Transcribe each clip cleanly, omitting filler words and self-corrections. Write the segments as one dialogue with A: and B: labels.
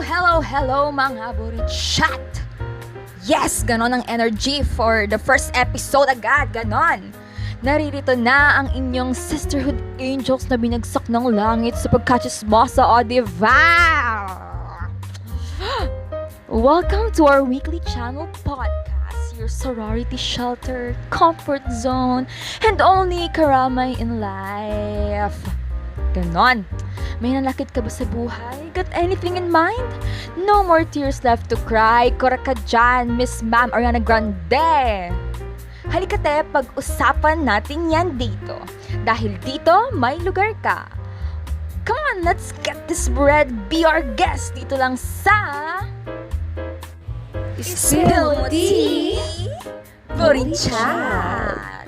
A: Hello mga BuriChat! Yes, ganon ang energy for the first episode agad, ganon! Naririto na ang inyong sisterhood angels na binagsak ng langit sa pagkachismosa, o diba? Welcome to our weekly channel podcast, your sorority shelter, comfort zone, and only karamay in life. Ganon! May nalakit ka ba sa buhay? Got anything in mind? No more tears left to cry. Kora ka dyan, Miss Ma'am Ariana Grande. Halika te, pag-usapan natin yan dito. Dahil dito, may lugar ka. Come on, let's get this bread. Be our guest dito lang sa... Spill Tea BuriChat.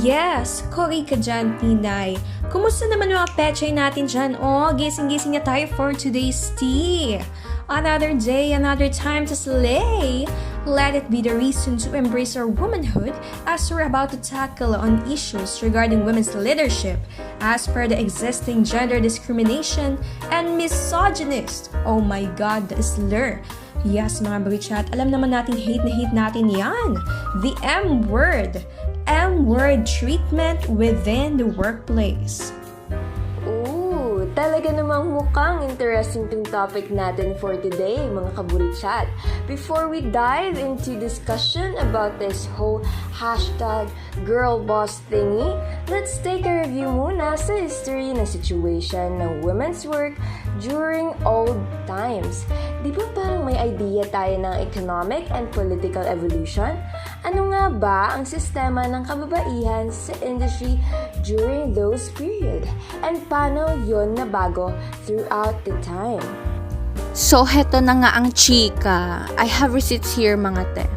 B: Yes, Kory ka dyan, Pinay. Kumusta naman mga pechay natin dyan? Gising-gising na tayo for today's tea. Another day, another time to slay. Let it be the reason to embrace our womanhood as we're about to tackle on issues regarding women's leadership as per the existing gender discrimination and misogynist. Oh my God, the slur. Yes, mga BuriChat, alam naman natin hate natin yan. The M-word. M-word treatment within the workplace.
C: Talaga namang mukhang interesting tong topic natin for today, mga ka-BuriChat. Before we dive into discussion about this whole hashtag girlboss thingy, let's take a review muna sa history ng situation ng women's work during old times. Di ba parang may idea tayo ng economic and political evolution? Ano nga ba ang sistema ng kababaihan sa industry during those period? And paano yon nabago throughout the time?
D: So, heto na nga ang chika. I have receipts here, mga te.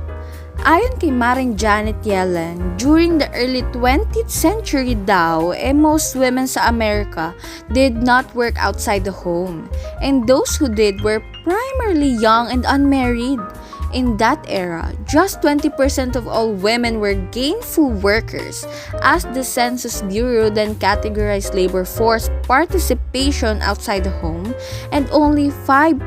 D: Ayon kay Maring Janet Yellen, during the early 20th century daw, most women sa America did not work outside the home. And those who did were primarily young and unmarried. In that era, just 20% of all women were gainful workers, as the Census Bureau then categorized labor force participation outside the home, and only 5%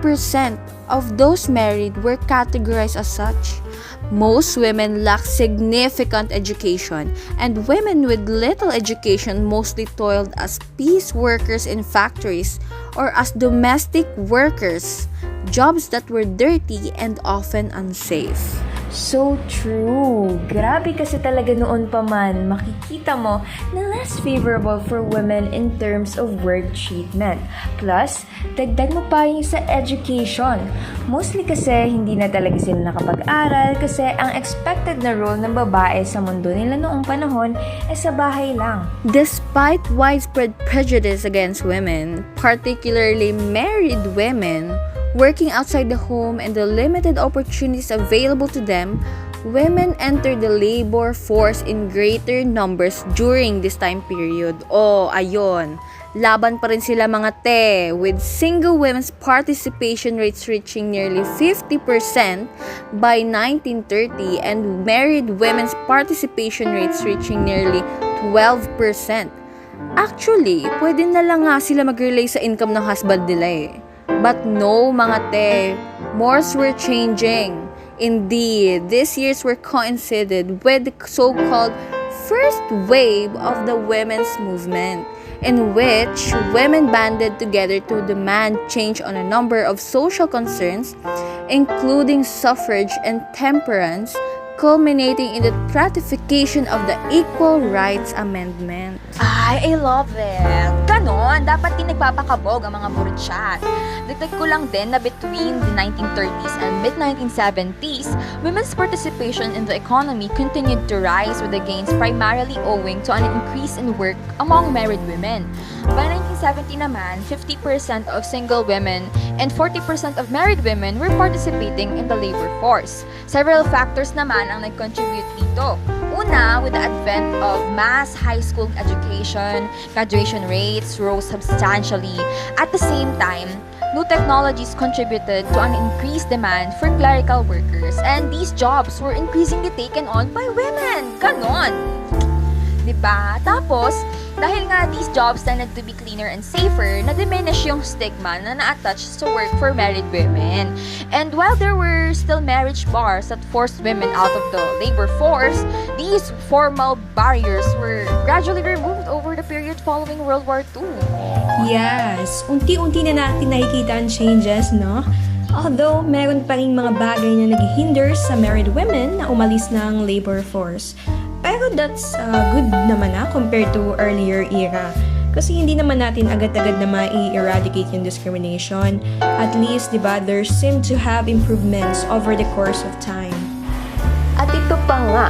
D: of those married were categorized as such. Most women lack significant education, and women with little education mostly toiled as piece workers in factories or as domestic workers, jobs that were dirty and often unsafe.
C: So true. Grabe kasi talaga noon pa man, makikita mo na less favorable for women in terms of work treatment. Plus, dagdag mo pa yung sa education. Mostly kasi hindi na talaga sila nakapag-aral kasi ang expected na role ng babae sa mundo nila noong panahon ay sa bahay lang.
D: Despite widespread prejudice against women, particularly married women, working outside the home and the limited opportunities available to them, women entered the labor force in greater numbers during this time period. Ayon. Laban pa rin sila, mga te, with single women's participation rates reaching nearly 50% by 1930 and married women's participation rates reaching nearly 12%. Actually, pwede na lang nga sila mag-relay sa income ng husband nila eh. But no, mga te, mores were changing. Indeed, these years were coincided with the so-called first wave of the women's movement, in which women banded together to demand change on a number of social concerns, including suffrage and temperance, culminating in the ratification of the Equal Rights Amendment.
A: I love it! Ganon, dapat din nagpapakabog ang mga BuriChat. Dagdag ko lang din na between the 1930s and mid-1970s, women's participation in the economy continued to rise with the gains primarily owing to an increase in work among married women. By 1970 naman, 50% of single women and 40% of married women were participating in the labor force. Several factors naman ang nag-contribute dito. Una, with the advent of mass high school education, graduation rates rose substantially. At the same time, new technologies contributed to an increased demand for clerical workers, and these jobs were increasingly taken on by women. Ganon! Diba? Tapos, dahil nga these jobs tended to be cleaner and safer, na-diminish yung stigma na na-attach sa work for married women. And while there were still marriage bars that forced women out of the labor force, these formal barriers were gradually removed over the period following World War II.
B: Yes, unti-unti na natin nakikita ang changes, no? Although, meron pa rin mga bagay na nag-hinder sa married women na umalis ng labor force. Pero that's good naman compared to earlier era. Kasi hindi naman natin agad-agad na mai-eradicate yung discrimination. At least, di ba, there seem to have improvements over the course of time.
C: At ito pa nga,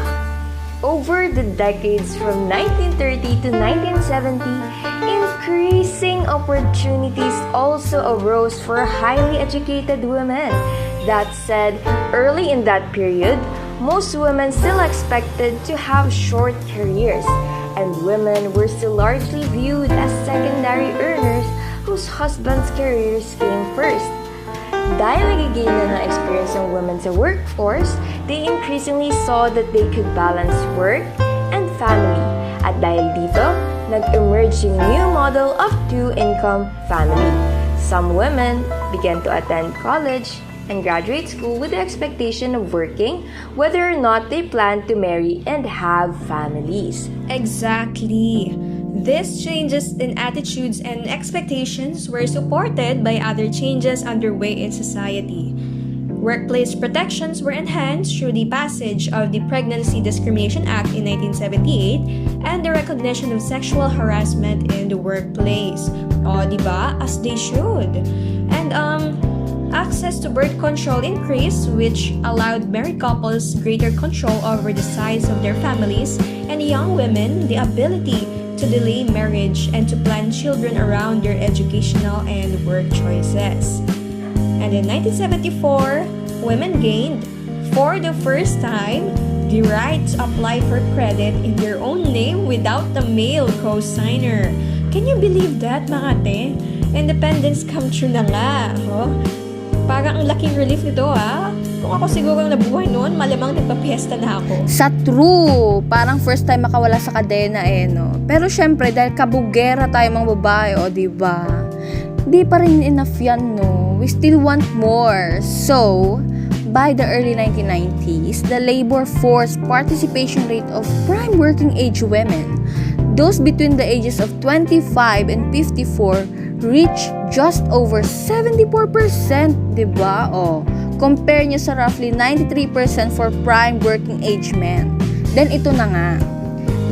C: over the decades from 1930 to 1970, increasing opportunities also arose for highly educated women. That said, early in that period, most women still expected to have short careers, and women were still largely viewed as secondary earners whose husbands' careers came first. Dahil nagiging na ng experience ng women sa workforce, they increasingly saw that they could balance work and family. At dahil dito, nag-emerge yung new model of two-income family. Some women began to attend college and graduate school with the expectation of working, whether or not they plan to marry and have families.
B: Exactly. These changes in attitudes and expectations were supported by other changes underway in society. Workplace protections were enhanced through the passage of the Pregnancy Discrimination Act in 1978 and the recognition of sexual harassment in the workplace. O, diba? As they should. And, access to birth control increased, which allowed married couples greater control over the size of their families, and young women the ability to delay marriage and to plan children around their educational and work choices. And in 1974, women gained, for the first time, the right to apply for credit in their own name without the male co-signer. Can you believe that, mga ate? Independence come true na nga. Oh? Parang ang laking relief nito, ha? Kung ako siguro nabuhay noon, malamang nagpapiesta na ako.
D: Sa true, parang first time makawala sa kadena no. Pero syempre, dahil kabugera tayo mga babae, diba? Di pa rin enough yan, no? We still want more. So, by the early 1990s, the labor force participation rate of prime working age women, those between the ages of 25 and 54, reached just over 74%, diba? Compare nyo sa roughly 93% for prime working age men. Then ito na nga,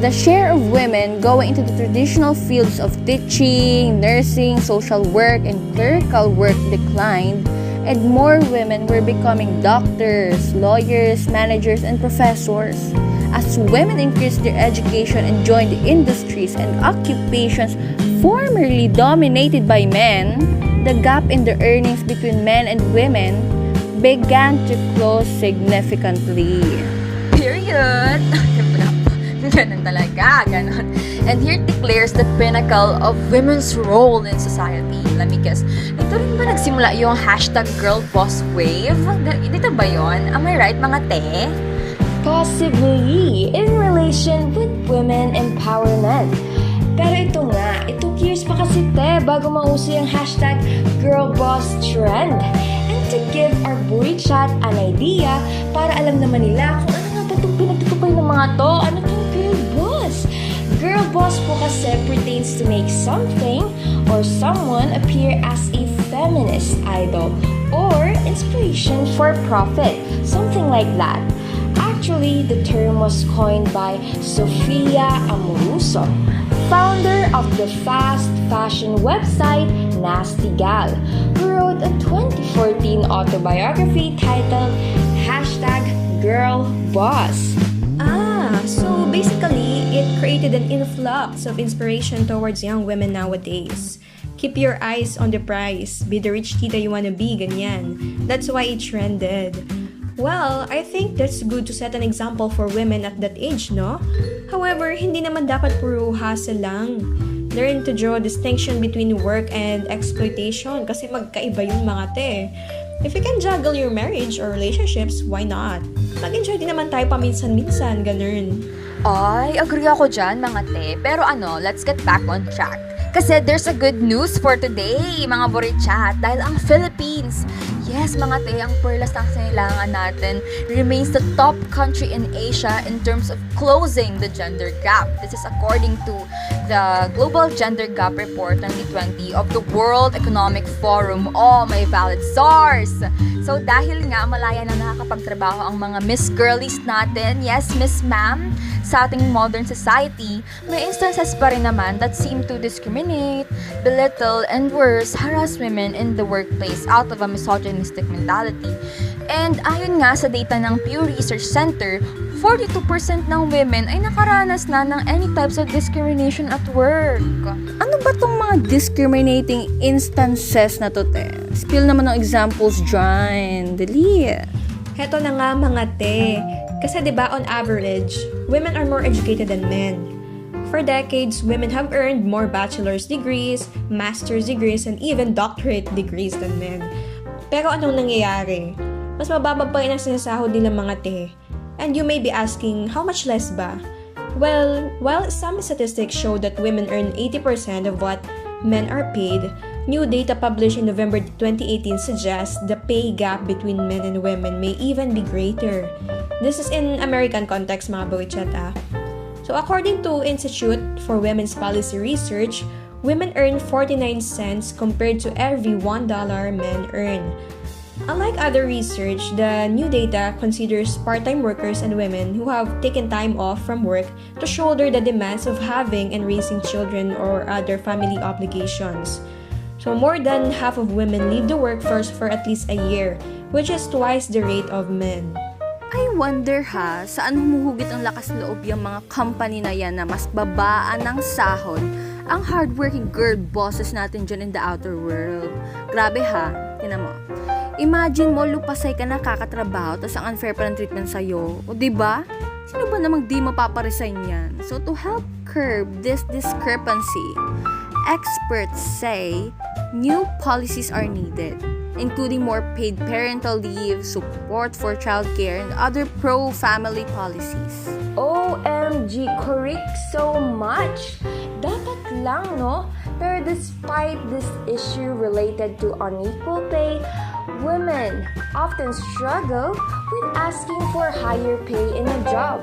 D: the share of women going into the traditional fields of teaching, nursing, social work, and clerical work declined, and more women were becoming doctors, lawyers, managers, and professors. As women increased their education and joined the industries and occupations formerly dominated by men, the gap in the earnings between men and women began to close significantly.
A: Period. Ganun talaga, ganun. And here declares the pinnacle of women's role in society. Let me guess, dito rin ba nagsimula yung hashtag girl boss wave? Dito ba yon? Am I right, mga te?
C: Possibly in relation with women empowerment. Pero ito nga, it took years pa kasi bago mauso yung hashtag girlboss trend. And to give our BuriChat an idea, para alam naman nila kung ano nga ba itong pinagtutukoy ng mga to, ano itong girlboss? Girlboss po kasi pertains to make something or someone appear as a feminist idol or inspiration for profit, something like that. Actually, the term was coined by Sofia Amoruso, founder of the fast fashion website Nasty Gal, who wrote a 2014 autobiography titled #GirlBoss.
B: So basically, it created an influx of inspiration towards young women nowadays. Keep your eyes on the prize. Be the rich tita you wanna be, ganyan. That's why it trended. Well, I think that's good to set an example for women at that age, no? However, hindi naman dapat puro hustle lang. Learn to draw a distinction between work and exploitation kasi magkaiba yung mga te. If you can juggle your marriage or relationships, why not? Mag-enjoy din naman tayo paminsan-minsan, ganun.
A: Ay, agree ako dyan, mga te. Pero let's get back on track. Kasi there's a good news for today, mga BuriChat. Dahil ang Philippines, yes, mga te, ang perlas na kailangan natin, remains the top country in Asia in terms of closing the gender gap. This is according to the Global Gender Gap Report 2020 of the World Economic Forum. Oh, may valid source! So, dahil nga malaya na nakakapagtrabaho ang mga Miss Girlies natin, yes, Miss Ma'am, sa ating modern society, may instances pa rin naman that seem to discriminate, belittle, and worse, harass women in the workplace out of a misogynistic mentality. And ayon nga sa data ng Pew Research Center, 42% ng women ay nakaranas na ng any types of discrimination at work.
D: Ano ba tong mga discriminating instances na to, te? Spill naman ng examples dyan. Dali.
B: Heto na nga mga te. Kasi 'di ba on average, women are more educated than men. For decades, women have earned more bachelor's degrees, master's degrees, and even doctorate degrees than men. Pero anong nangyayari? Mas mababa pa rin ang sinasahod nila mga te. And you may be asking, how much less ba? Well, while some statistics show that women earn 80% of what men are paid, new data published in November 2018 suggests the pay gap between men and women may even be greater. This is in American context, mga BuriChat. So according to Institute for Women's Policy Research, women earn 49 cents compared to every $1 men earn. Unlike other research, the new data considers part-time workers and women who have taken time off from work to shoulder the demands of having and raising children or other family obligations. So more than half of women leave the workforce for at least a year, which is twice the rate of men.
D: I wonder saan humuhugit ang lakas loob yung mga company na yan na mas babaan ng sahod ang hardworking girl bosses natin dyan in the outer world. Grabe tinan mo. Imagine mo, lupasay ka na kakatrabaho tapos ang unfair pa ng treatment sa'yo. O diba? Sino ba namang di mapaparesign yan? So to help curb this discrepancy, experts say new policies are needed, including more paid parental leave, support for childcare, and other pro-family policies.
C: OMG, correct so much! Dapat lang, no? Pero despite this issue related to unequal pay, women often struggle with asking for higher pay in a job.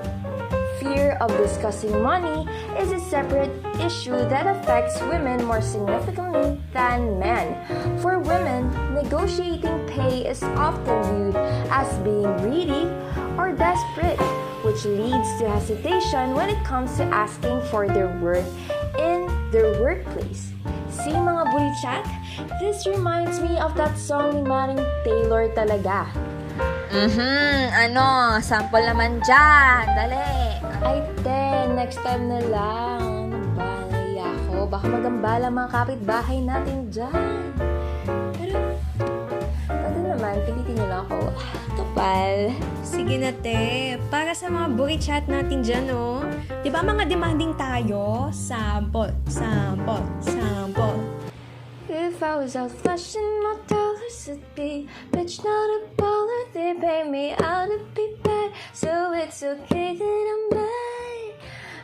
C: Fear of discussing money is a separate issue that affects women more significantly than men. For women, negotiating pay is often viewed as being greedy or desperate, which leads to hesitation when it comes to asking for their worth in their workplace. See mga BuriChat, this reminds me of that song ni Maring Taylor talaga.
A: Sample naman dyan. Dali.
C: Ay, next time na lang. Nabala ako. Baka magambala mga kapitbahay natin dyan. Pero, pwede naman, pilitin nyo lang ako. Kapal.
B: Sige na te, para sa mga BuriChat natin dyan, no? Diba mga demanding tayo? Sample, sample, sample.
C: If I was out flashing my dollars, it'd be bitch, not a baller. They pay me out to be bad, so it's okay that I'm bad.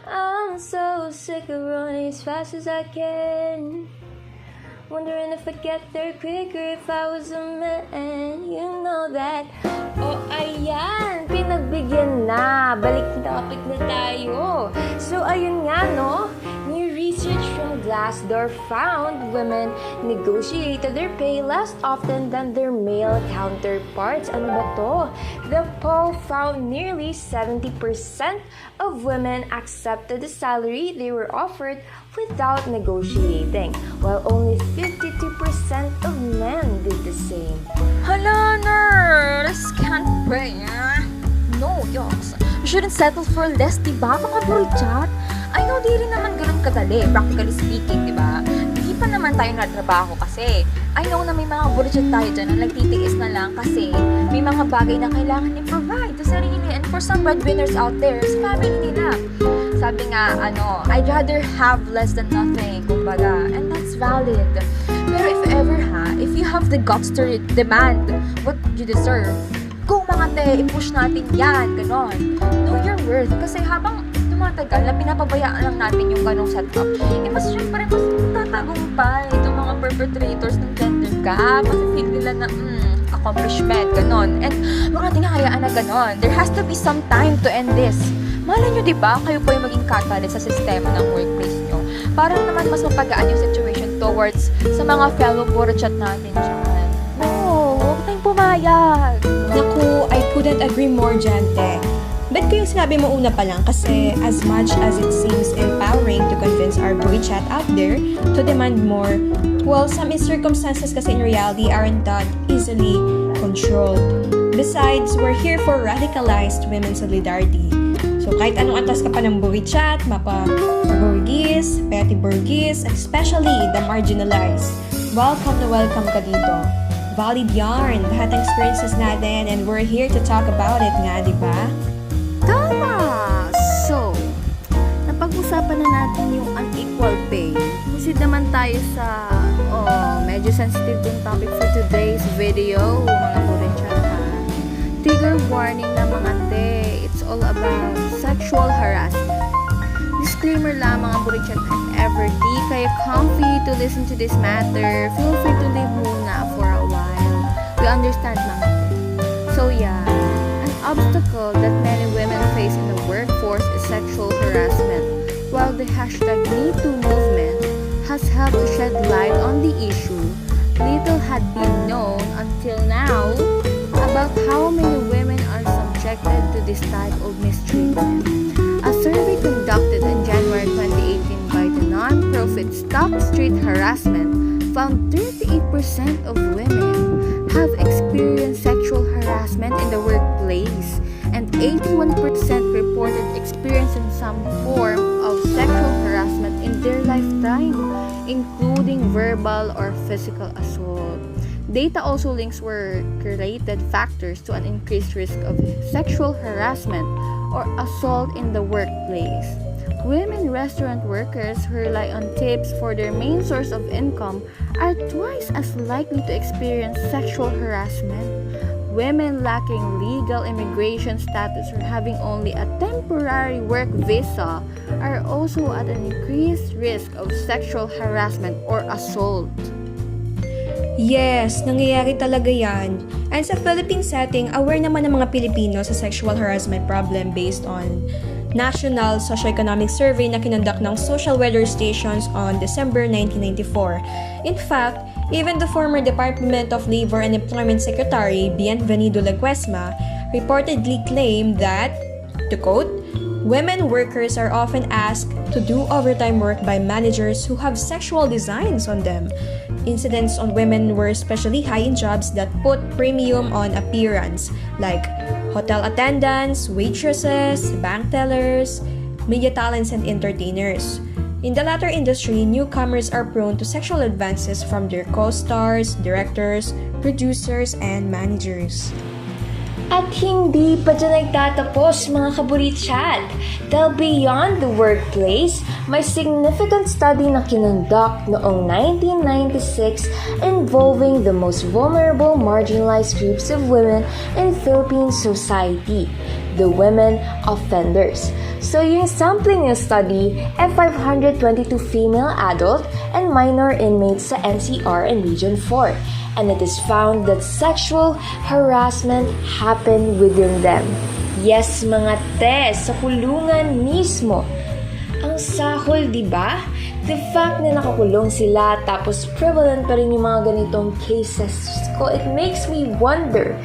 C: I'm so sick of running as fast as I can, wondering if I'd get there quicker if I was a man. You know that. Oh, ayan, pinagbigyan na. Balik na topic na tayo. So, ayun nga, no? New research from Glassdoor found women negotiated their pay less often than their male counterparts. Ano ba to? The poll found nearly 70% of women accepted the salary they were offered without negotiating, while only 52% of men did the same.
A: Hala, nurse! Can't pray, No, yos. You shouldn't settle for less, diba, mga BuriChat? I know, di rin naman ganun kadali, practically speaking, diba? Hindi pa naman tayo natrabaho kasi. I know na may mga BuriChat tayo dyan na nagtitiis na lang kasi may mga bagay na kailangan i-provide to sarili and for some breadwinners out there, sa family nila. Sabi nga, I'd rather have less than nothing, kumbaga, and that's valid. Pero if you have the guts to demand what you deserve, go mga te, i-push natin yan, ganon. Know your worth, kasi habang tumatagal na pinapabayaan lang natin yung ganong setup, mas syempre mas tatagumpay itong mga perpetrators ng gender gap. Kasi feel nila na, accomplishment, ganon. And huwag natin hayaan na ganon. There has to be some time to end this. Malay nyo, diba, kayo po yung maging catalyst sa sistema ng workplace nyo. Para naman mas mapagaan yung situation towards sa mga fellow BuriChat natin dyan. No, huwag tayong pumayag.
B: Naku, I couldn't agree more dyan, te. Bet ko yung sinabi mo una pa lang kasi as much as it seems empowering to convince our BuriChat out there to demand more, well, some circumstances kasi in reality aren't that easily controlled. Besides, we're here for radicalized women's solidarity. So kahit anong antas ka pa ng BuriChat, mapa-burgis, petty burgis, especially the marginalized, welcome na welcome ka dito. Valid yarn, lahat ng experiences natin, and we're here to talk about it nga, di ba?
D: Tama! So, napag-usapan na natin yung unequal pay. Proceed naman tayo sa, medyo sensitive yung topic for today's video, mga BuriChat ha. Trigger warning na mga te, it's all about sexual harassment. Disclaimer lang mga BuriChat, if ever di kayo comfy to listen to this matter, feel free to leave muna for a while. We understand mga te. So yeah, an obstacle that many women face in the workforce is sexual harassment. While the hashtag #MeToo movement has helped to shed light on the issue, little had been known until now about how many women are subjected to this type of mistreatment. A survey conducted in January 2018 by the non-profit Stop Street Harassment found 38% of women have experienced sexual harassment in the workplace, and 81% reported experiencing some form of sexual harassment in their lifetime, including verbal or physical assault. Data also links work-related factors to an increased risk of sexual harassment or assault in the workplace. Women restaurant workers who rely on tips for their main source of income are twice as likely to experience sexual harassment. Women lacking legal immigration status or having only a temporary work visa are also at an increased risk of sexual harassment or assault.
B: Yes, nangyayari talaga yan. And sa Philippine setting, aware naman ng mga Pilipino sa sexual harassment problem based on National Socioeconomic Survey na kinonduct ng Social Weather Stations on December 1994. In fact, even the former Department of Labor and Employment Secretary, Bienvenido Laguesma, reportedly claimed that, to quote, women workers are often asked to do overtime work by managers who have sexual designs on them. Incidents on women were especially high in jobs that put premium on appearance, like hotel attendants, waitresses, bank tellers, media talents, and entertainers. In the latter industry, newcomers are prone to sexual advances from their co-stars, directors, producers, and managers.
C: At hindi pa dyan nagtatapos mga kaBuriChat. Dahil beyond the workplace, may significant study na kinonduct noong 1996 involving the most vulnerable marginalized groups of women in Philippine society, the women offenders. So yung sampling ng study ay 522 female adult and minor inmates sa NCR and Region 4. And it is found that sexual harassment happened within them. Yes, mga te, sa kulungan mismo. Ang sahol, di ba? The fact na nakakulong sila tapos prevalent pa rin yung mga ganitong cases ko, it makes me wonder.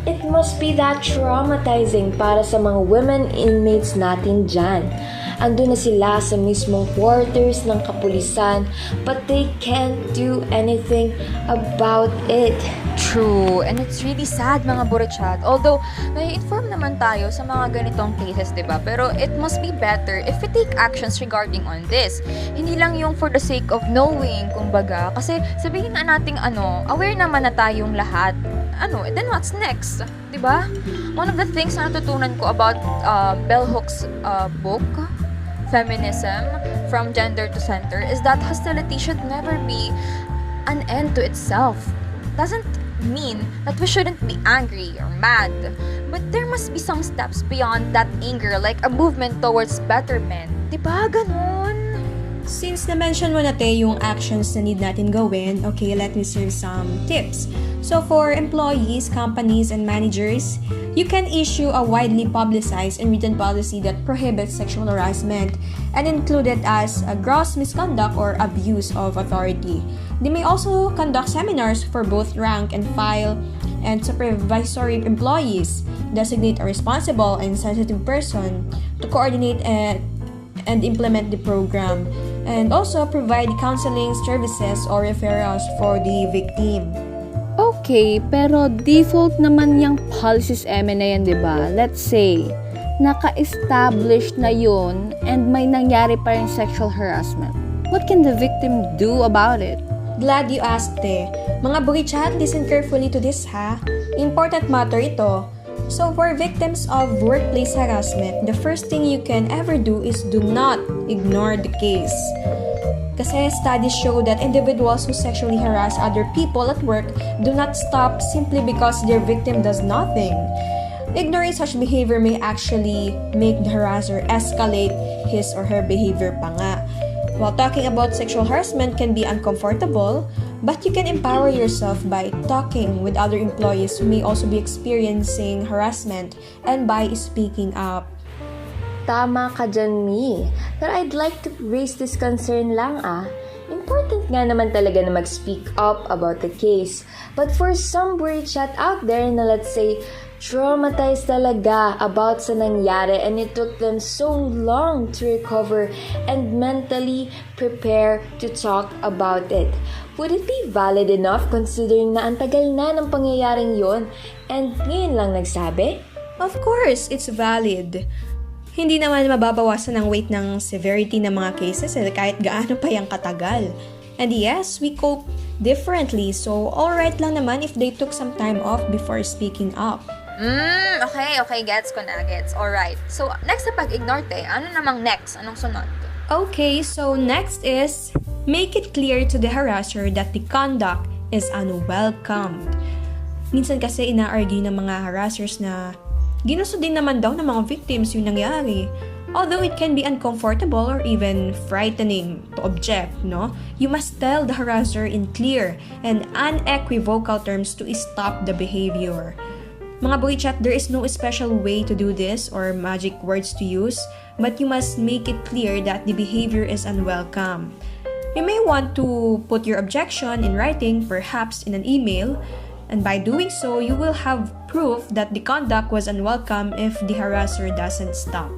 C: It must be that traumatizing para sa mga women inmates natin dyan. Andun na sila sa mismong quarters ng kapulisan, but they can't do anything about it.
A: True, and it's really sad mga BuriChat. Although, may inform naman tayo sa mga ganitong cases, diba? Pero it must be better if we take actions regarding on this. Hindi lang yung for the sake of knowing, kumbaga. Kasi sabihin na nating aware naman na tayong lahat. Then what's next? Diba? One of the things na natutunan ko about Bell Hooks' book, Feminism, From Gender to Center, is that hostility should never be an end to itself. Doesn't mean that we shouldn't be angry or mad. But there must be some steps beyond that anger, like a movement towards betterment. Diba ganon?
B: Since na-mention mo na te yung actions na need natin gawin, okay, let me share some tips. So for employees, companies, and managers, you can issue a widely publicized and written policy that prohibits sexual harassment and included as a gross misconduct or abuse of authority. They may also conduct seminars for both rank and file and supervisory employees, designate a responsible and sensitive person to coordinate and implement the program, and also provide counseling services or referrals for the victim.
D: Okay, pero default naman yung policies na yan, di ba? Let's say, naka-establish na yun and may nangyari pa rin sexual harassment. What can the victim do about it?
B: Glad you asked eh. Mga BuriChat, listen carefully to this ha. Important matter ito. So for victims of workplace harassment, the first thing you can ever do is do not ignore the case. Kasi studies show that individuals who sexually harass other people at work do not stop simply because their victim does nothing. Ignoring such behavior may actually make the harasser escalate his or her behavior pa nga. While talking about sexual harassment can be uncomfortable, but you can empower yourself by talking with other employees who may also be experiencing harassment and by speaking up.
C: Tama ka dyan, Mi. But I'd like to raise this concern lang Important nga naman talaga na mag-speak up about the case. But for some BuriChat out there na let's say, traumatized talaga about sa nangyari and it took them so long to recover and mentally prepare to talk about it. Would it be valid enough considering na ang tagal na ng pangyayaring yon and ngayon lang nagsabi?
B: Of course, it's valid. Hindi naman mababawasan ang weight ng severity ng mga cases kahit gaano pa yung katagal. And yes, we cope differently, so alright lang naman if they took some time off before speaking up.
A: Okay, gets ko na, gets. Alright. So, next na pag-ignore te, ano namang next? Anong sunod?
B: Okay, so next is, make it clear to the harasser that the conduct is unwelcomed. Minsan kasi ina-argue ng mga harassers na ginusto din naman daw ng mga victims yung nangyari. Although it can be uncomfortable or even frightening to object, no? You must tell the harasser in clear and unequivocal terms to stop the behavior. Mga BuriChat, there is no special way to do this or magic words to use, but you must make it clear that the behavior is unwelcome. You may want to put your objection in writing, perhaps in an email, and by doing so, you will have proof that the conduct was unwelcome if the harasser doesn't stop.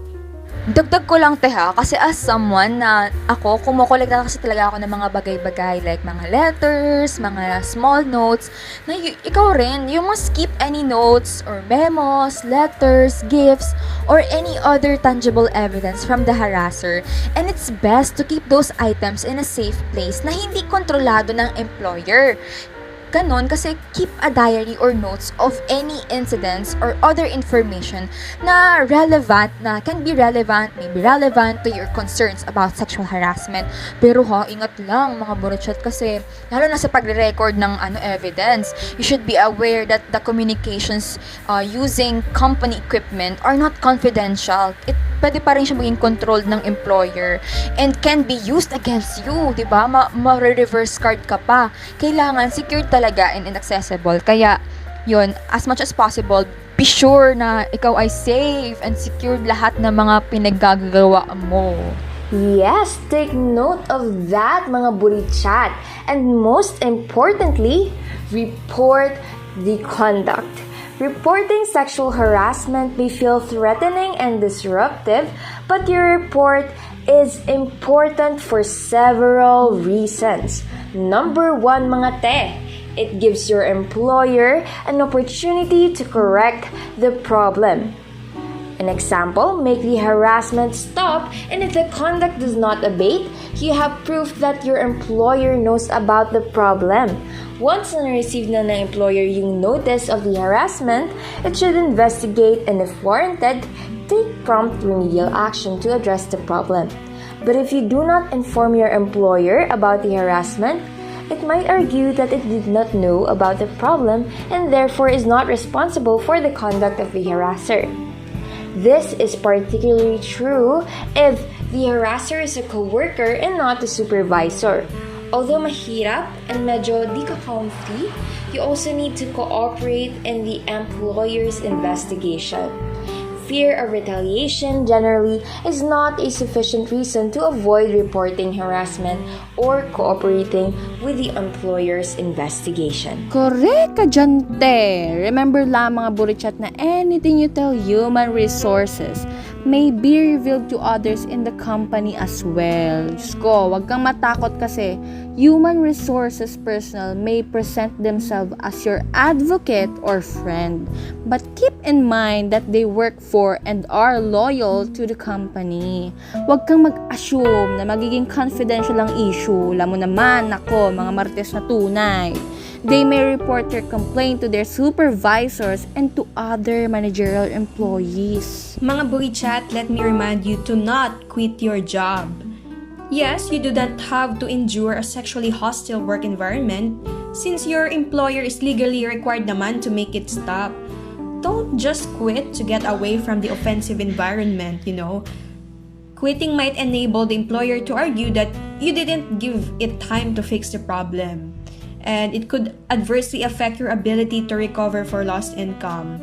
A: Dagdag ko lang te ha, kasi as someone na ako, kumukolekta kasi talaga ako ng mga bagay-bagay like mga letters, mga small notes, na ikaw rin, you must keep any notes or memos, letters, gifts, or any other tangible evidence from the harasser. And it's best to keep those items in a safe place na hindi kontrolado ng employer. Ganon kasi keep a diary or notes of any incidents or other information na relevant, na can be relevant, may be relevant to your concerns about sexual harassment. Pero ingat lang mga BuriChat kasi lalo na sa pagre-record ng evidence, you should be aware that the communications using company equipment are not confidential. Pwede pa rin siya maging controlled ng employer and can be used against you, di ba? Ma-reverse card ka pa. Kailangan secured talaga and inaccessible. Kaya, yun, as much as possible, be sure na ikaw ay safe and secured lahat ng mga pinaggagawa mo.
C: Yes, take note of that mga BuriChat. And most importantly, report the conduct. Reporting sexual harassment may feel threatening and disruptive, but your report is important for several reasons. Number 1, mga te, it gives your employer an opportunity to correct the problem. An example, make the harassment stop, and if the conduct does not abate, you have proof that your employer knows about the problem. Once na-receive na ng employer yung notice of the harassment, it should investigate and if warranted, take prompt remedial action to address the problem. But if you do not inform your employer about the harassment, it might argue that it did not know about the problem and therefore is not responsible for the conduct of the harasser. This is particularly true if the harasser is a coworker and not a supervisor. Although mahirap and medyo di ka comfy, you also need to cooperate in the employer's investigation. Fear of retaliation generally is not a sufficient reason to avoid reporting harassment or cooperating with the employer's investigation.
D: Correct ka dyan, te. Remember lang mga BuriChat na anything you tell human resources may be revealed to others in the company as well. Diyos ko, wag kang matakot kasi human resources personnel may present themselves as your advocate or friend. But keep in mind that they work for and are loyal to the company. Wag kang mag-assume na magiging confidential ang issue. Alam mo naman, ako, mga marites na tunay. They may report your complaint to their supervisors and to other managerial employees.
B: Mga BuriChat, let me remind you to not quit your job. Yes, you do not have to endure a sexually hostile work environment since your employer is legally required naman to make it stop. Don't just quit to get away from the offensive environment, Quitting might enable the employer to argue that you didn't give it time to fix the problem, and it could adversely affect your ability to recover for lost income.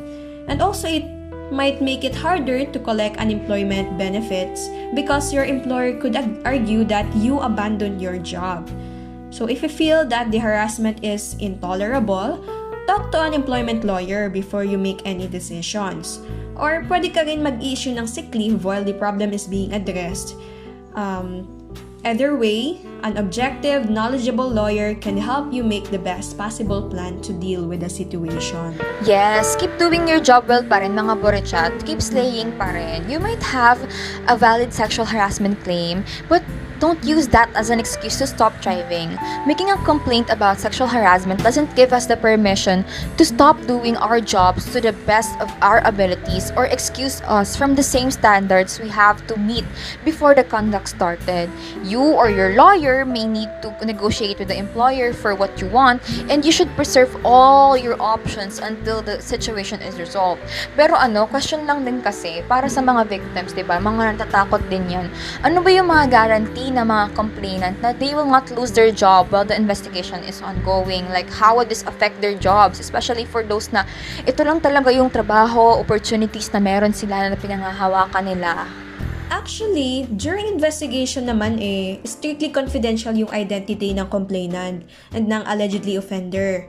B: And also, it might make it harder to collect unemployment benefits because your employer could argue that you abandoned your job. So if you feel that the harassment is intolerable, talk to an employment lawyer before you make any decisions. Or pwede ka rin mag-issue ng sick leave while the problem is being addressed. Either way, an objective, knowledgeable lawyer can help you make the best possible plan to deal with the situation.
A: Yes, keep doing your job well pa rin mga BuriChat. Keep slaying pa rin. You might have a valid sexual harassment claim, but don't use that as an excuse to stop thriving. Making a complaint about sexual harassment doesn't give us the permission to stop doing our jobs to the best of our abilities or excuse us from the same standards we have to meet before the conduct started. You or your lawyer may need to negotiate with the employer for what you want, and you should preserve all your options until the situation is resolved. Pero question lang din kasi para sa mga victims, 'di ba? Mga natatakot din 'yan. Ano ba yung mga guarantee na mga complainant na they will not lose their job while the investigation is ongoing? Like, how would this affect their jobs? Especially for those na ito lang talaga yung trabaho, opportunities na meron sila na pinanghahawakan nila.
B: Actually, during investigation naman strictly confidential yung identity ng complainant and ng allegedly offender.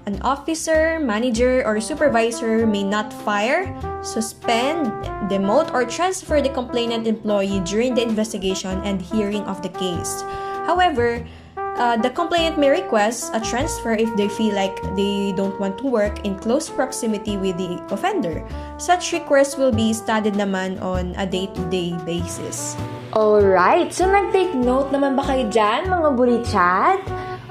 B: An officer, manager, or supervisor may not fire, suspend, demote, or transfer the complainant employee during the investigation and hearing of the case. However, the complainant may request a transfer if they feel like they don't want to work in close proximity with the offender. Such requests will be studied naman on a day-to-day basis.
C: Alright, so nag-take note naman ba kayo dyan, mga BuriChat?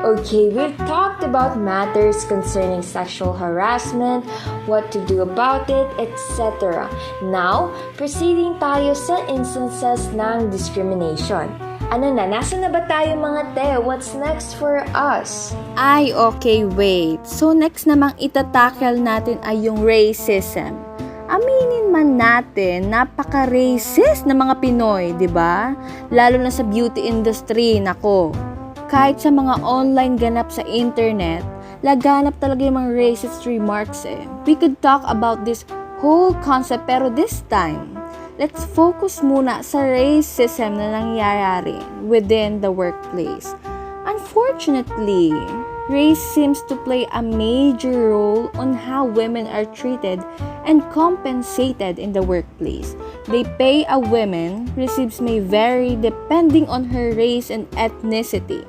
C: Okay, we've talked about matters concerning sexual harassment, what to do about it, etc. Now, proceeding tayo sa instances ng discrimination. Nasa na ba tayo mga te? What's next for us?
D: Ay, okay, wait. So next namang itatackle natin ay yung racism. Aminin man natin, napaka-racist na mga Pinoy, di ba? Lalo na sa beauty industry, nako. Kahit sa mga online ganap sa internet, laganap talaga yung mga racist remarks We could talk about this whole concept pero this time, let's focus muna sa racism na nangyayari within the workplace. Unfortunately, race seems to play a major role on how women are treated and compensated in the workplace. The pay a woman receives may vary depending on her race and ethnicity.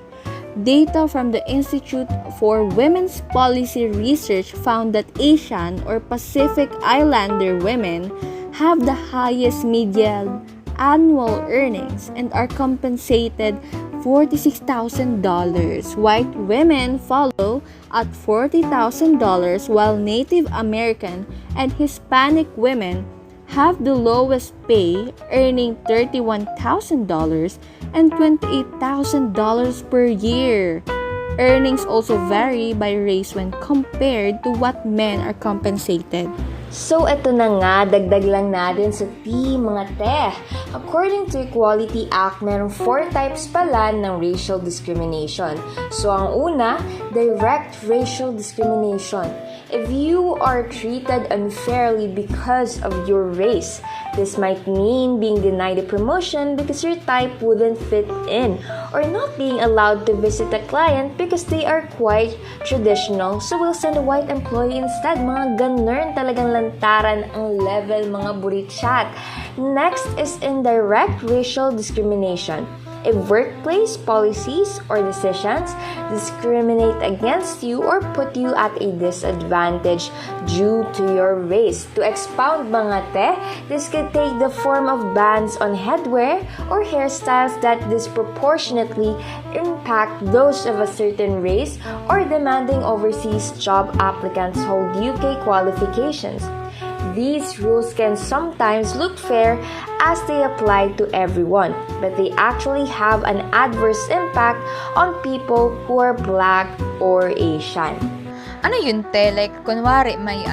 D: Data from the Institute for Women's Policy Research found that Asian or Pacific Islander women have the highest median annual earnings and are compensated $46,000. White women follow at $40,000 while Native American and Hispanic women have the lowest pay, earning $31,000 and $28,000 per year. Earnings also vary by race when compared to what men are compensated.
C: So, eto na nga, dagdag lang natin sa T, mga te. According to Equality Act, merong 4 types pala ng racial discrimination. So, ang una, direct racial discrimination. If you are treated unfairly because of your race, this might mean being denied a promotion because your type wouldn't fit in, or not being allowed to visit a client because they are quite traditional, so we'll send a white employee instead. Mga ganun, talagang lantaran ang level, mga BuriChat. Next is indirect racial discrimination. If workplace policies or decisions discriminate against you or put you at a disadvantage due to your race. To expound, mga te, this could take the form of bans on headwear or hairstyles that disproportionately impact those of a certain race, or demanding overseas job applicants hold UK qualifications. These rules can sometimes look fair as they apply to everyone, but they actually have an adverse impact on people who are Black or Asian.
A: Ano yun, te? Like, kunwari, may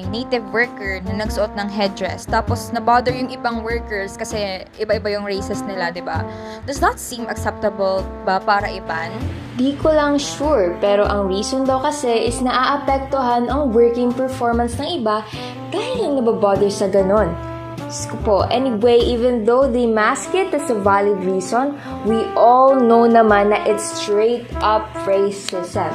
A: native worker na nagsuot ng headdress, tapos na-bother yung ibang workers kasi iba-iba yung races nila, di ba? Does that seem acceptable ba para iban?
C: Di ko lang sure, pero ang reason daw kasi is naaapektuhan ang working performance ng iba dahil lang nababother sa ganon. Po. Anyway, even though they mask it as a valid reason, we all know naman na it's straight up racism.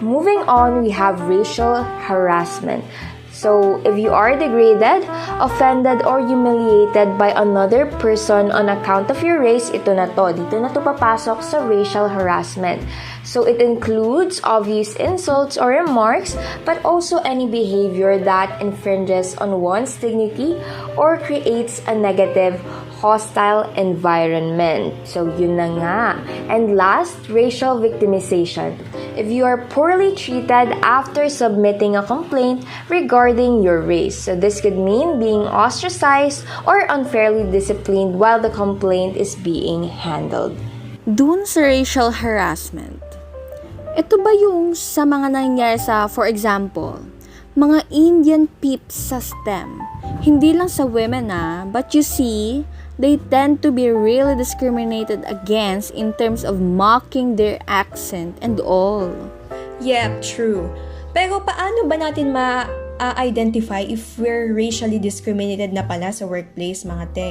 C: Moving on, we have racial harassment. So, if you are degraded, offended, or humiliated by another person on account of your race, ito na to. Dito na to papasok sa racial harassment. So, it includes obvious insults or remarks, but also any behavior that infringes on one's dignity or creates a negative, hostile environment. So, yun na nga. And last, racial victimization. If you are poorly treated after submitting a complaint regarding your race. So, this could mean being ostracized or unfairly disciplined while the complaint is being handled.
D: Dun sa racial harassment, ito ba yung sa mga nangyari sa, for example, mga Indian peeps sa STEM? Hindi lang sa women but you see, they tend to be really discriminated against in terms of mocking their accent and all.
B: Yep, true. Pero paano ba natin ma-identify if we're racially discriminated na pala sa workplace, mga te?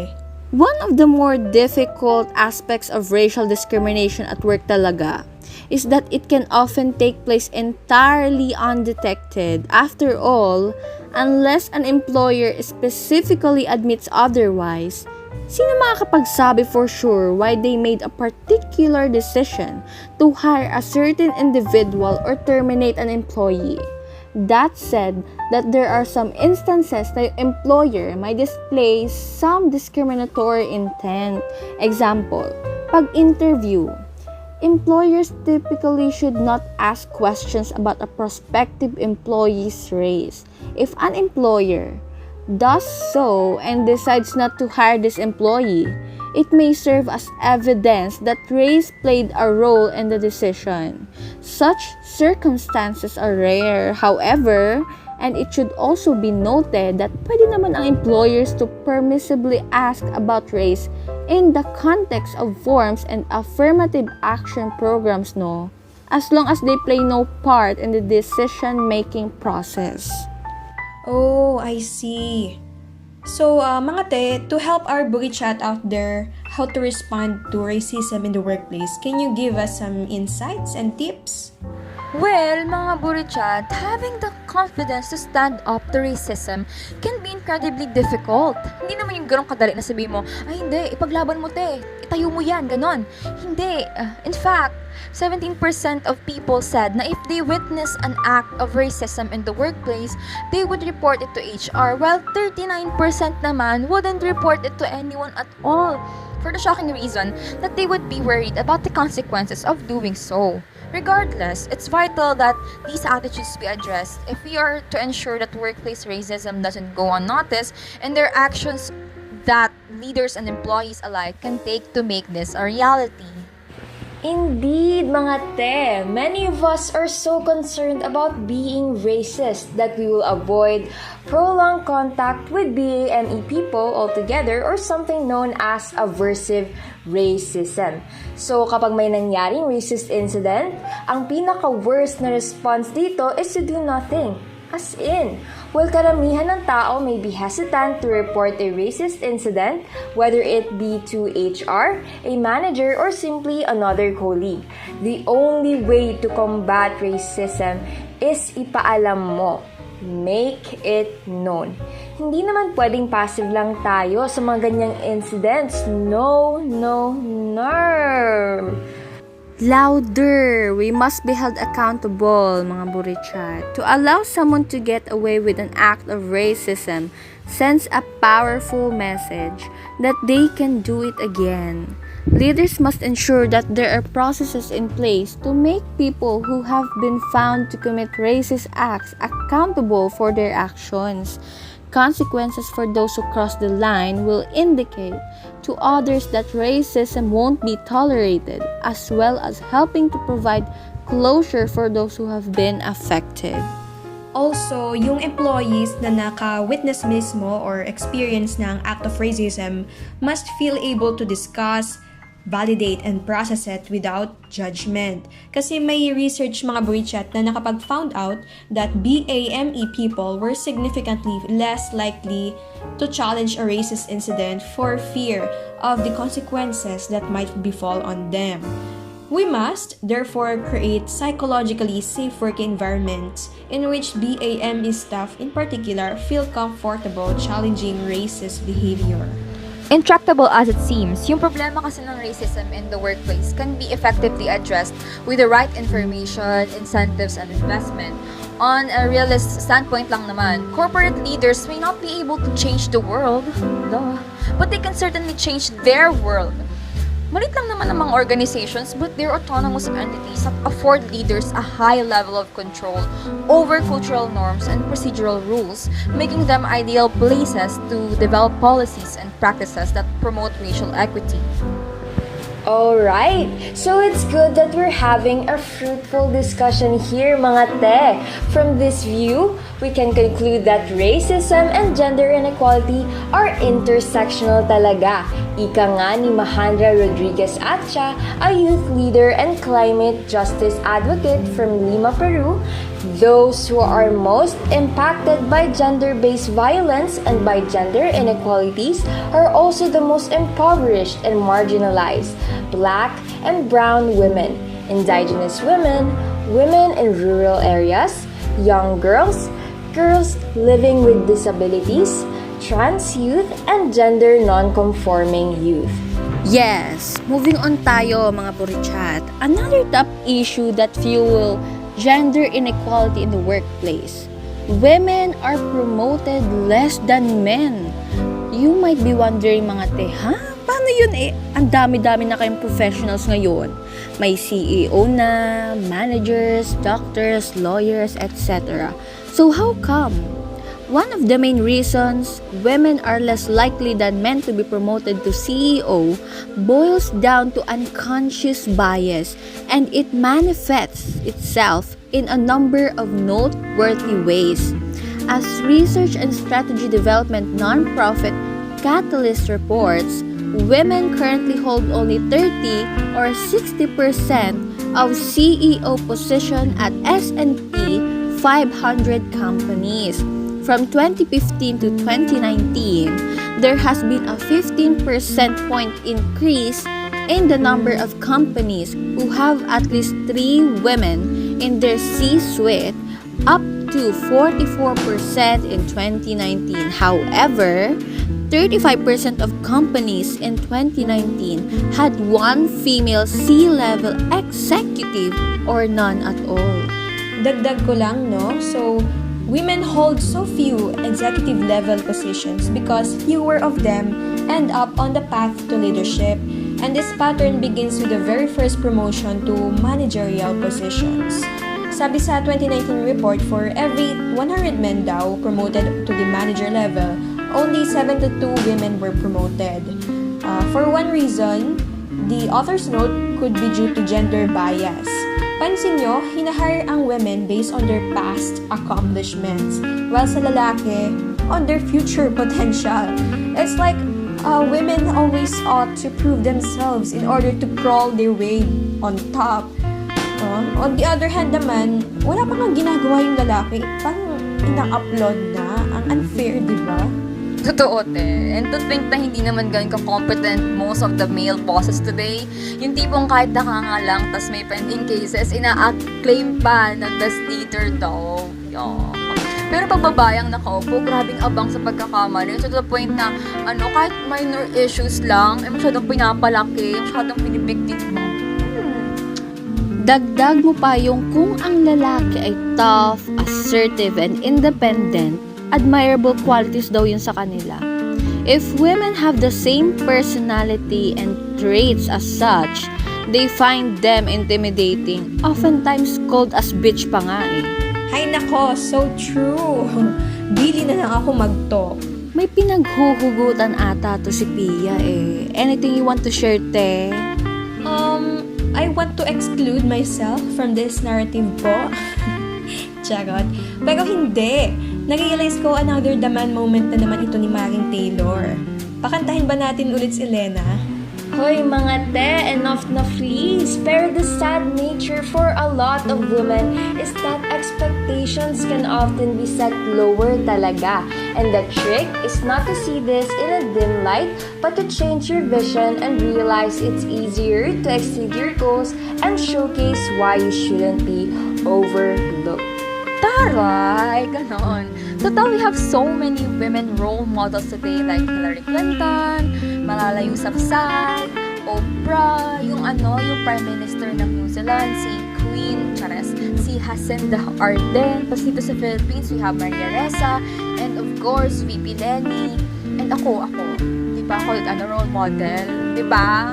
D: One of the more difficult aspects of racial discrimination at work talaga is that it can often take place entirely undetected. After all, unless an employer specifically admits otherwise, sino makakapagsabi for sure why they made a particular decision to hire a certain individual or terminate an employee? That said, that there are some instances na yung employer may display some discriminatory intent. Example, pag-interview. Employers typically should not ask questions about a prospective employee's race. If an employer does so and decides not to hire this employee, it may serve as evidence that race played a role in the decision. Such circumstances are rare, however, and it should also be noted that pwede naman ang employers to permissibly ask about race in the context of forms and affirmative action programs, no? As long as they play no part in the decision-making process.
B: Oh, I see. So, mga te, to help our BuriChat out there how to respond to racism in the workplace, can you give us some insights and tips?
A: Well, mga BuriChat, having the confidence to stand up to racism can be incredibly difficult. Hindi naman yung ganong kadali na sabihin mo, ay hindi, ipaglaban mo te, itayo mo yan, ganon. Hindi. In fact, 17% of people said na if they witness an act of racism in the workplace, they would report it to HR, while 39% naman wouldn't report it to anyone at all, for the shocking reason that they would be worried about the consequences of doing so. Regardless, it's vital that these attitudes be addressed if we are to ensure that workplace racism doesn't go unnoticed, and their actions that leaders and employees alike can take to make this a reality.
C: Indeed, mga te, many of us are so concerned about being racist that we will avoid prolonged contact with BAME people altogether or something known as aversive racism. So, kapag may nangyaring racist incident, ang pinaka-worst na response dito is to do nothing. As in, while karamihan ng tao may be hesitant to report a racist incident, whether it be to HR, a manager, or simply another colleague, the only way to combat racism is ipaalam mo. Make it known. Hindi naman pwedeng passive lang tayo sa mga ganyang incidents. No.
D: Louder! We must be held accountable, mga BuriChat. To allow someone to get away with an act of racism sends a powerful message that they can do it again. Leaders must ensure that there are processes in place to make people who have been found to commit racist acts accountable for their actions. Consequences for those who cross the line will indicate to others that racism won't be tolerated, as well as helping to provide closure for those who have been affected.
B: Also, yung employees na naka-witness mismo or experience ng act of racism must feel able to discuss, validate, and process it without judgment. Kasi may research mga BuriChat na nakapag-found out that BAME people were significantly less likely to challenge a racist incident for fear of the consequences that might befall on them. We must, therefore, create psychologically safe working environments in which BAME staff in particular feel comfortable challenging racist behavior.
A: Intractable as it seems, yung problema kasi ng racism in the workplace can be effectively addressed with the right information, incentives, and investment. On a realist standpoint lang naman, corporate leaders may not be able to change the world, but they can certainly change their world. Malit lang naman ang mga organizations, but they're autonomous entities that afford leaders a high level of control over cultural norms and procedural rules, making them ideal places to develop policies and practices that promote racial equity.
C: Alright, so it's good that we're having a fruitful discussion here, mga te. From this view, we can conclude that racism and gender inequality are intersectional talaga. Ika nga ni Mahandra Rodriguez Atcha, a youth leader and climate justice advocate from Lima, Peru, those who are most impacted by gender-based violence and by gender inequalities are also the most impoverished and marginalized. Black and brown women, indigenous women, women in rural areas, young girls, girls living with disabilities, trans youth, and gender non-conforming youth.
D: Yes, moving on tayo mga BuriChat. Another top issue that fuel gender inequality in the workplace. Women are promoted less than men. You might be wondering mga te, paano yun ang dami-dami na kayong professionals ngayon. May CEO na, managers, doctors, lawyers, etc. So how come? One of the main reasons women are less likely than men to be promoted to CEO boils down to unconscious bias, and it manifests itself in a number of noteworthy ways. As research and strategy development nonprofit Catalyst reports, women currently hold only 30 or 60% of CEO position at S&P 500 companies. From 2015 to 2019, there has been a 15% point increase in the number of companies who have at least 3 women in their C-suite, up to 44% in 2019. However, 35% of companies in 2019 had 1 female C-level executive or none at all.
B: Dagdag ko lang, no? So, women hold so few executive level positions because fewer of them end up on the path to leadership, and this pattern begins with the very first promotion to managerial positions. Sabi sa 2019 report, for every 100 men daw promoted to the manager level, only 72 women were promoted. For one reason, the author's note could be due to gender bias. Pansin nyo, hinahire ang women based on their past accomplishments, while sa lalaki, on their future potential. It's like women always ought to prove themselves in order to crawl their way on top. On the other hand naman, wala pa nga ginagawa yung lalaki, parang ina-upload na. Ang unfair, di ba?
A: Totoo, te. And to think na hindi naman ganun ka-competent most of the male bosses today. Yung tipong kahit nakanga lang, tas may pending cases, ina-claim pa na best leader daw. Pero pag babayang nakaupo, grabing abang sa pagkakamali. So to the point na, kahit minor issues lang, masyadong pinapalaki, masyadong pinibigtit mo.
D: Dagdag mo pa yung kung ang lalaki ay tough, assertive, and independent, admirable qualities daw yun sa kanila. If women have the same personality and traits as such, they find them intimidating, oftentimes called as bitch pa nga eh.
B: Hay nako, so true. Bili na lang ako mag-talk.
D: May pinaghuhugutan ata to si Pia eh. Anything you want to share, te?
B: I want to exclude myself from this narrative po. Charot. Pero hindi. Narealize ko another daman moment na naman ito ni Maring Taylor. Pakantahin ba natin ulit si Elena?
C: Hoy mga te, enough na please. Pero the sad nature for a lot of women is that expectations can often be set lower talaga. And the trick is not to see this in a dim light, but to change your vision and realize it's easier to exceed your goals and showcase why you shouldn't be overlooked.
A: Taray! Ganon. Total, we have so many women role models today like Hillary Clinton, Malala Yousafzai, Oprah, yung Prime Minister ng New Zealand, si Queen, si Jacinda Ardern, tapos dito sa Philippines, we have Maria Ressa, and of course, VP Lenny, and ako, di ba ako role model, di ba?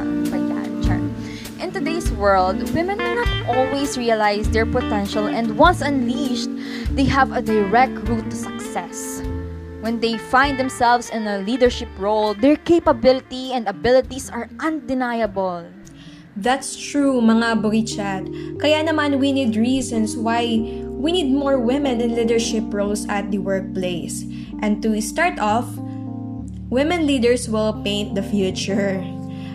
A: In today's world, women may not always realize their potential, and once unleashed, they have a direct route to success. When they find themselves in a leadership role, their capability and abilities are undeniable.
B: That's true, mga BuriChat. Kaya naman we need reasons why we need more women in leadership roles at the workplace. And to start off, women leaders will paint the future.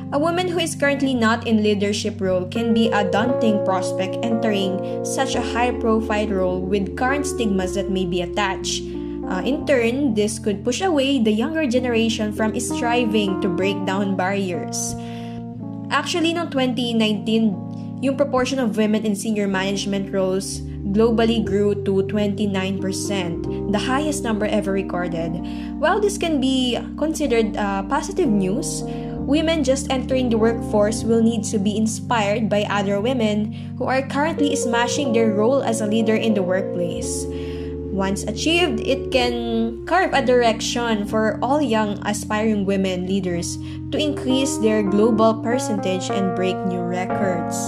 B: A woman who is currently not in leadership role can be a daunting prospect entering such a high-profile role with current stigmas that may be attached. In turn, this could push away the younger generation from striving to break down barriers. Actually, noong 2019, yung proportion of women in senior management roles globally grew to 29%, the highest number ever recorded. While this can be considered positive news, women just entering the workforce will need to be inspired by other women who are currently smashing their role as a leader in the workplace. Once achieved, it can carve a direction for all young aspiring women leaders to increase their global percentage and break new records.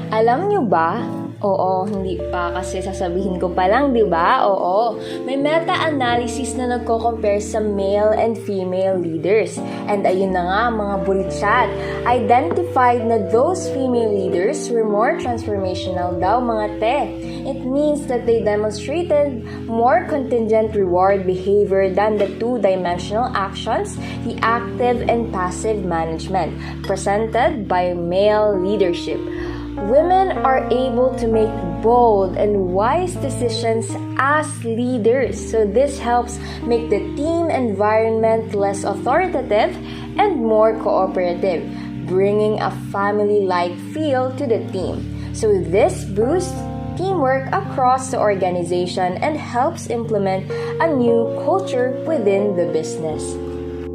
C: Alam nyo ba? Oo, hindi pa kasi sasabihin ko pa lang, di ba? Oo, may meta-analysis na nagko-compare sa male and female leaders. And ayun na nga mga BuriChat, identified na those female leaders were more transformational daw mga te. It means that they demonstrated more contingent reward behavior than the two-dimensional actions, the active and passive management, presented by male leadership. Women are able to make bold and wise decisions as leaders. So this helps make the team environment less authoritative and more cooperative, bringing a family-like feel to the team. So this boosts teamwork across the organization and helps implement a new culture within the business.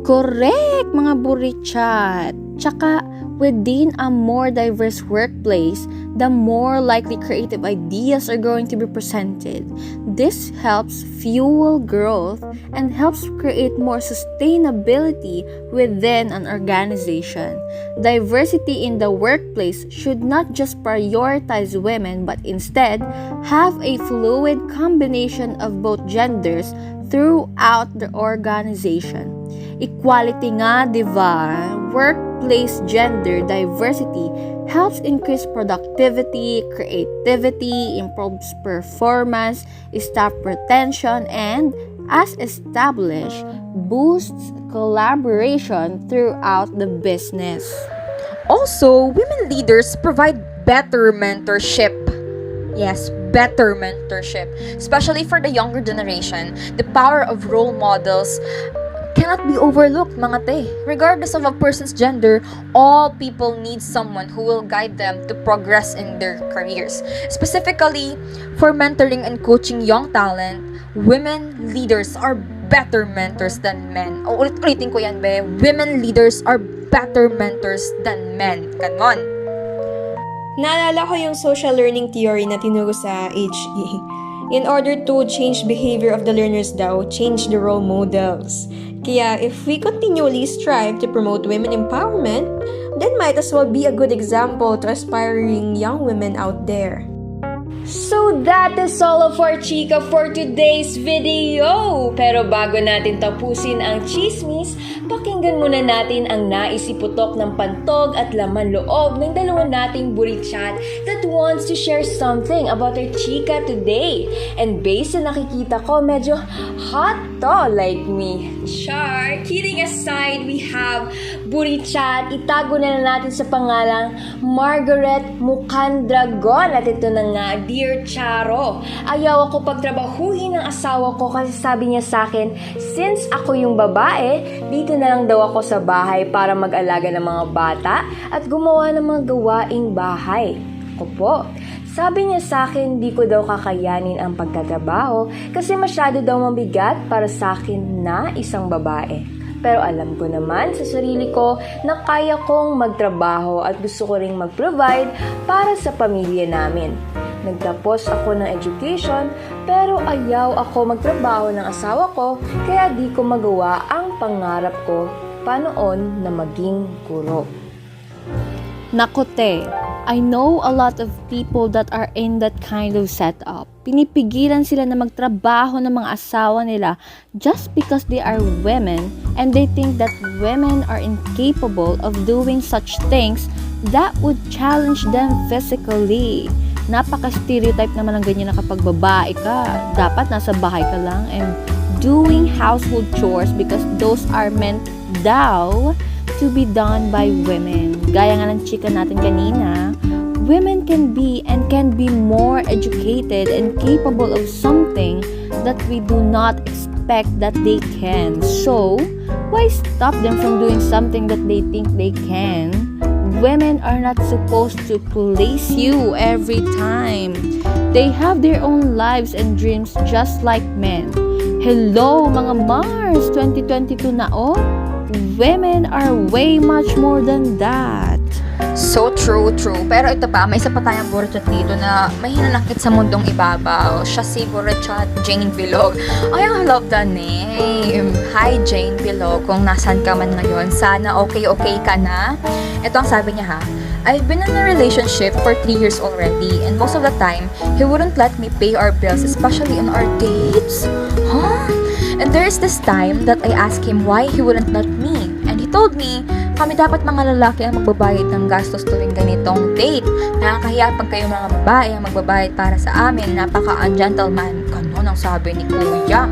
D: Correct, mga BuriChat. Tsaka, within a more diverse workplace, the more likely creative ideas are going to be presented. This helps fuel growth and helps create more sustainability within an organization. Diversity in the workplace should not just prioritize women but instead have a fluid combination of both genders throughout the organization. Equality nga, diba? Workplace gender diversity helps increase productivity, creativity, improves performance, staff retention, and, as established, boosts collaboration throughout the business.
A: Also, women leaders provide better mentorship. Yes, better mentorship. Especially for the younger generation, the power of role models cannot be overlooked, mga te. Regardless of a person's gender, all people need someone who will guide them to progress in their careers. Specifically, for mentoring and coaching young talent, women leaders are better mentors than men. O, ulit-ulitin ko yan, be. Women leaders are better mentors than men. Ganon.
B: Naalala ko yung social learning theory na tinuro sa HE. In order to change behavior of the learners daw, change the role models. Kaya if we continually strive to promote women empowerment, then might as well be a good example to aspiring young women out there.
C: So that is all of our chika for today's video. Pero bago natin tapusin ang chismis, pakinggan muna natin ang naisiputok ng pantog at laman loob ng dalawa nating BuriChat that wants to share something about our chika today. And based sa nakikita ko, medyo hot to like me. Char, kidding aside, we have BuriChat. Itago na natin sa pangalang Margaret Mukandragon. At ito na nga, Dear Charo, ayaw ako pagtrabahuhin ng asawa ko kasi sabi niya sa akin, since ako yung babae, dito na lang daw ako sa bahay para mag-alaga ng mga bata at gumawa ng mga gawaing bahay. Ako po, sabi niya sa akin, di ko daw kakayanin ang pagtatrabaho kasi masyado daw mabigat para sa akin na isang babae. Pero alam ko naman sa sarili ko na kaya kong magtrabaho at gusto ko ring mag-provide para sa pamilya namin. Nagtapos ako ng education pero ayaw ako magtrabaho ng asawa ko kaya di ko magawa ang pangarap ko panoon na maging guro.
D: Nakote, I know a lot of people that are in that kind of setup. Pinipigilan sila na magtrabaho ng mga asawa nila just because they are women and they think that women are incapable of doing such things that would challenge them physically. Napaka-stereotype naman ang ganyan na kapag babae ka, dapat nasa bahay ka lang and doing household chores because those are meant daw to be done by women. Gaya nga ng chika natin kanina, women can be and can be more educated and capable of something that we do not expect that they can. So, why stop them from doing something that they think they can? Women are not supposed to please you every time. They have their own lives and dreams just like men. Hello mga Mars, 2022 na oh. Women are way much more than that.
A: So true. Pero ito pa, may isa pa tayong BuriChat dito na may hinanakit sa mundong ibabaw. Siya si BuriChat Jane Bilog. I love the name. Hi Jane Bilog, kung nasan ka man ngayon, sana okay ka na. Ito ang sabi niya ha. I've been in a relationship for 3 years already and most of the time, he wouldn't let me pay our bills, especially on our dates. Huh? And there's this time that I asked him why he wouldn't let me. And he told me, kami dapat mga lalaki ang magbabayad ng gastos tuwing ganitong date. Nakakahiya pag kayo mga babae ang magbabayad para sa amin. Napaka-ungentleman. Ganon ang sabi ni Kuya.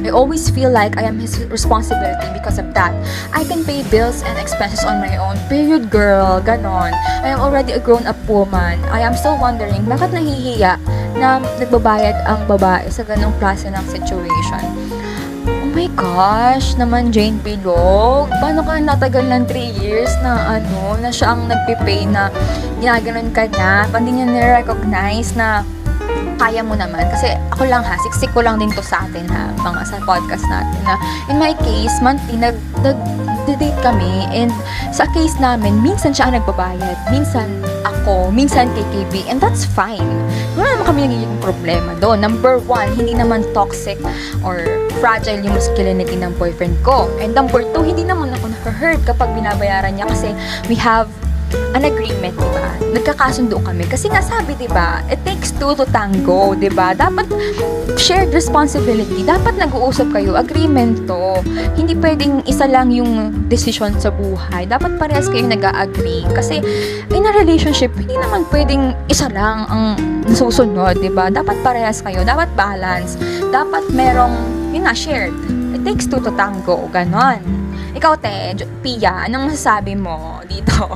A: I always feel like I am his responsibility because of that. I can pay bills and expenses on my own. Period, girl. Ganon. I am already a grown-up woman. I am still wondering, bakit nahihiya na nagbabayad ang babae sa ganong klase ng situation? Oh my gosh, naman Jane Bilog. Paano ka natagal ng 3 years na na siya ang nagpipay na ginaganon ka na? Paano niya na-recognize na kaya mo naman? Kasi ako lang ha, siksik ko lang din to sa atin ha, mga sa podcast natin na in my case, monthly, nag-date kami and sa case namin, minsan siya ang nagbabayad, minsan ako, minsan kay KB, and that's fine. Wala naman kami nagiging problema doon. Number 1, hindi naman toxic or fragile yung masculinity ng boyfriend ko. And number 2, hindi naman ako na-hurt kapag binabayaran niya kasi we have an agreement, di ba? Nagkakasundo kami. Kasi nga sabi, di ba, it takes two to tango, di ba? Dapat shared responsibility. Dapat nag-uusap kayo. Agreement to. Hindi pwedeng isa lang yung decision sa buhay. Dapat parehas kayo nag-agree. Kasi in a relationship, hindi naman pwedeng isa lang ang nasusunod, di ba? Dapat parehas kayo. Dapat balance. Dapat merong, yun nga, shared. It takes two to tango. Ganon. Ikaw, te, Pia, anong masasabi mo dito?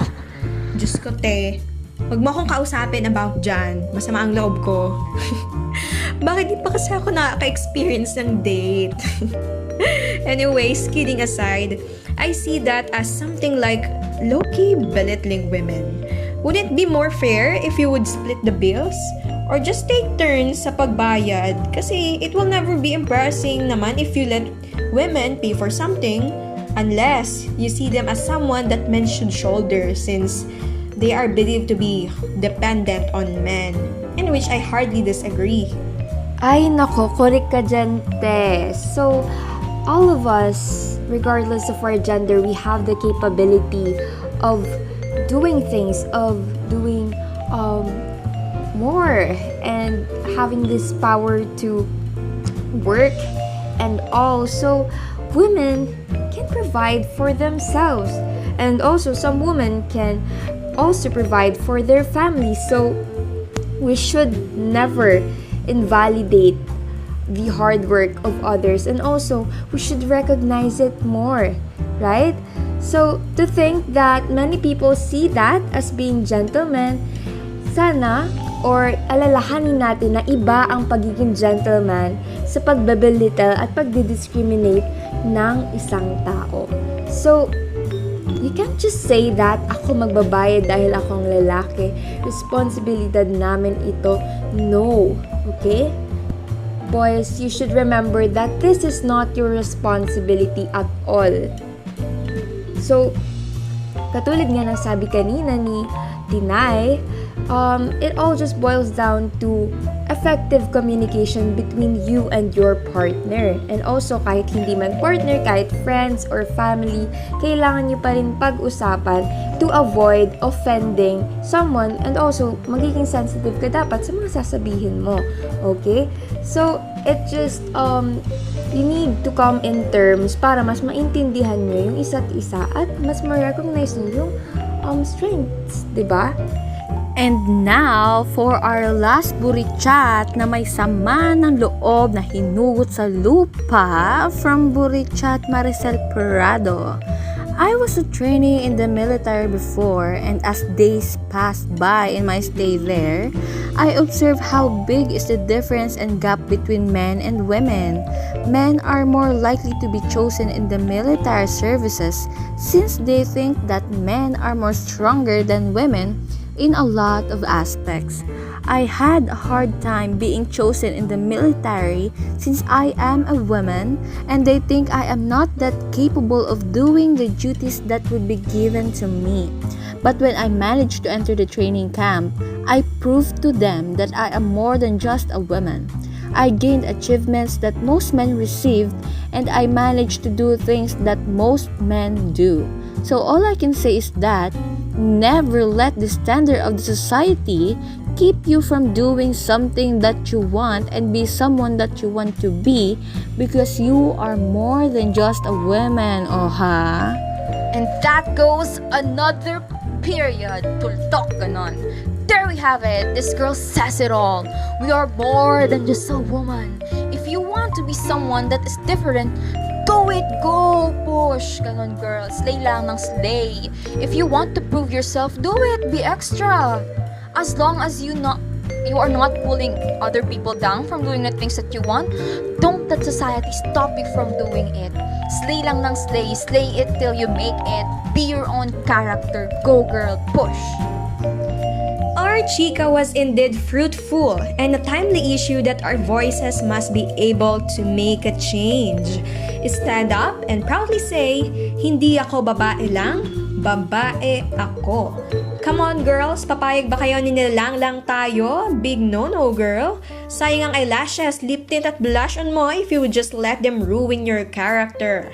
B: Diyos ko, te. Huwag mo akong kausapin about dyan. Masama ang loob ko. Bakit di pa kasi ako nakaka-experience ng date? Anyways, kidding aside, I see that as something like low-key belittling women. Would it be more fair if you would split the bills? Or just take turns sa pagbayad? Kasi it will never be embarrassing naman if you let women pay for something unless you see them as someone that men should shoulder since they are believed to be dependent on men, in which I hardly disagree.
C: Ay, nako, correct ka dyan, te. So, all of us, regardless of our gender, we have the capability of doing things, of doing more, and having this power to work and all. So, women can provide for themselves, and also some women can also provide for their families. So we should never invalidate the hard work of others, and also we should recognize it more, right? So to think that many people see that as being gentlemen, sana or alalahanin natin na iba ang pagiging gentleman sa pagbebelittle at pagdidiscriminate ng isang tao. So, you can't just say that ako magbabayad dahil akong lalaki. Responsibilidad namin ito. No. Okay? Boys, you should remember that this is not your responsibility at all. So, katulad nga ng sabi kanina ni Tinay, it all just boils down to effective communication between you and your partner. And also, kahit hindi man partner, kahit friends or family, kailangan nyo pa rin pag-usapan to avoid offending someone, and also, magiging sensitive ka dapat sa mga sasabihin mo. Okay? So, it just, you need to come in terms para mas maintindihan nyo yung isa't isa at mas ma-recognize nyo yung strengths, diba?
D: And now, for our last BuriChat na may sama ng loob na hinugot sa lupa from BuriChat Maricel Prado. I was a trainee in the military before, and as days passed by in my stay there, I observed how big is the difference and gap between men and women. Men are more likely to be chosen in the military services since they think that men are more stronger than women in a lot of aspects. I had a hard time being chosen in the military since I am a woman and they think I am not that capable of doing the duties that would be given to me. But when I managed to enter the training camp, I proved to them that I am more than just a woman. I gained achievements that most men received, and I managed to do things that most men do. So all I can say is that never let the standard of the society keep you from doing something that you want and be someone that you want to be, because you are more than just a woman, ha?
A: And that goes another period. Tultok, ganon. There we have it. This girl says it all. We are more than just a woman. If you want to be someone that is different, do it, go, push, ganon girl. Slay lang ng slay. If you want to prove yourself, do it, be extra. As long as you are not pulling other people down from doing the things that you want, don't let society stop you from doing it. Slay lang ng slay. Slay it till you make it. Be your own character. Go girl, push.
B: Our chika was indeed fruitful and a timely issue that our voices must be able to make a change. Stand up and proudly say, hindi ako babae lang, babae ako. Come on girls, papayag ba kayo nilalang lang tayo? Big no-no girl. Sayang ang eyelashes, lip tint at blush on mo if you would just let them ruin your character.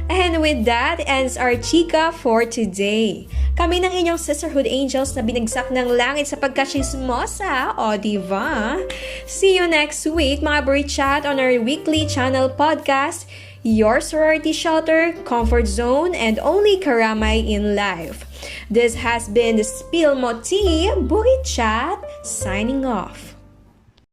B: And with that ends our chika for today. Kami ng inyong sisterhood angels na binagsak ng langit sa pagkachismosa, o diba? See you next week mga BuriChat on our weekly channel podcast, your sorority shelter, comfort zone, and only karamay in life. This has been the Spill Moti BuriChat signing off.